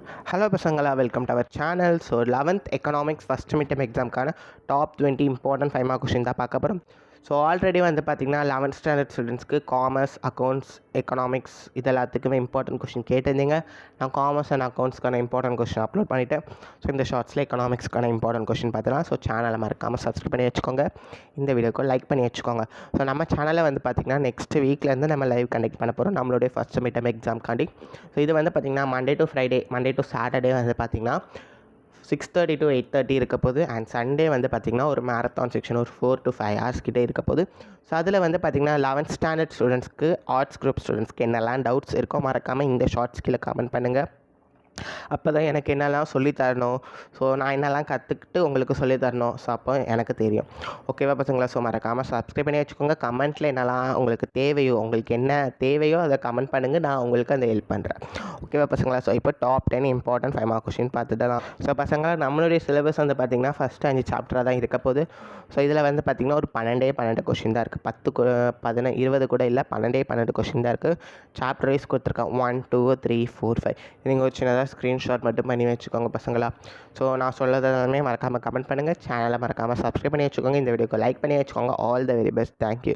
Hello பசங்களா, welcome to our channel. So 11th economics first mid term எக்ஸாமுக்கான top 20 important 5 mark question தான் பார்க்க போகிறோம். ஸோ ஆல்ரெடி வந்து பார்த்திங்கன்னா 11th ஸ்டாண்டர்ட் ஸ்டூடெண்ட்ஸ்க்கு காமர்ஸ், அக்கௌண்ட்ஸ், எக்கனாமிக்ஸ் இது எல்லாத்துக்குமே இம்பார்ட்டன்ட் கொஷின் கேட்டிருந்தீங்க. நான் காமர்ஸ் அண்ட் அக்கௌண்ட்ஸ்க்கான இம்பார்ட்டன்ட் கொஷின் அப்லோட் பண்ணிவிட்டேன். ஸோ இந்த ஷார்ட்ஸில் எக்கனாமிக்ஸ்க்கான இம்பார்ட்டன்ட் கொஷின் பார்த்துலாம். ஸோ சேனலை மறக்காமல் சப்ஸ்கிரைப் பண்ணி வச்சுக்கோங்க, இந்த வீடியோக்கு லைக் பண்ணி வச்சுக்கோங்க. ஸோ நம்ம சேனலில் வந்து பார்த்திங்கன்னா நெக்ஸ்ட் வீக்லேருந்து நம்ம லைவ் கண்டக்ட் பண்ண போகிறோம் நம்மளுடைய ஃபஸ்ட் மிட் டெர்ம் எக்ஸாம்காண்டி. ஸோ இது வந்து பார்த்திங்கன்னா Monday to Friday, Monday to Saturday வந்து பார்த்திங்கன்னா 6:30 to 8:30 இருக்க போது. அண்ட் சண்டே வந்து பார்த்திங்கன்னா ஒரு மேரத்தான் செக்ஷன் ஒரு 4 to 5 hours கிட்டே இருக்க போது. ஸோ அதில் வந்து பார்த்திங்கன்னா 11th ஸ்டாண்டர்ட் ஸ்டூடெண்ட்ஸ்க்கு, ஆர்ட்ஸ் குரூப் ஸ்டூடெண்ட்ஸ்க்கு என்னெல்லாம் டவுட்ஸ் இருக்கோ மறக்காமல் இந்த ஷார்ட்ஸ் கீழே கமெண்ட் பண்ணுங்கள். அப்போ தான் எனக்கு என்னெல்லாம் சொல்லித்தரணும், ஸோ நான் என்னெல்லாம் கற்றுக்கிட்டு உங்களுக்கு சொல்லித்தரணும், ஸோ அப்போ எனக்கு தெரியும். ஓகேவா பசங்களா? ஸோ மறக்காமல் சப்ஸ்கிரைப் பண்ணி வச்சுக்கோங்க. கமெண்ட்டில் என்னெல்லாம் உங்களுக்கு தேவையோ, உங்களுக்கு என்ன தேவையோ அதை கமெண்ட் பண்ணுங்கள், நான் உங்களுக்கு அந்த ஹெல்ப் பண்ணுறேன். ஓகேவா பசங்களா? ஸோ இப்போ டாப் 10 இம்பார்ட்டன்ட் 5 மார்க் கொஷின் பார்த்துட்டு. ஸோ பசங்களா, நம்மளுடைய சிலபஸ் வந்து பார்த்திங்கன்னா ஃபஸ்ட்டு 5 சாப்டராக தான் இருக்க போகுது. ஸோ இதில் வந்து பார்த்திங்கன்னா ஒரு 12 கொஷின் தான் இருக்குது. 20 கூட இல்லை, 12 கொஷின் தான் இருக்குது. சாப்டர் வைஸ் கொடுத்துருக்கேன் 1, 2, 3, 4, 5. நீங்கள் ஒரு சின்னதாக ஸ்க்ரீன்ஷாட் மட்டும் பண்ணி வச்சுக்கோங்க பசங்களா. ஸோ நான் சொல்லது எல்லாமே மறக்காமல் கமெண்ட் பண்ணுங்கள், சேனலை மறக்காமல் சப்ஸ்கிரைப் பண்ணி வச்சுக்கோங்க, இந்த வீடியோக்கு லைக் பண்ணி வச்சுக்கோங்க. All the very best. Thank you.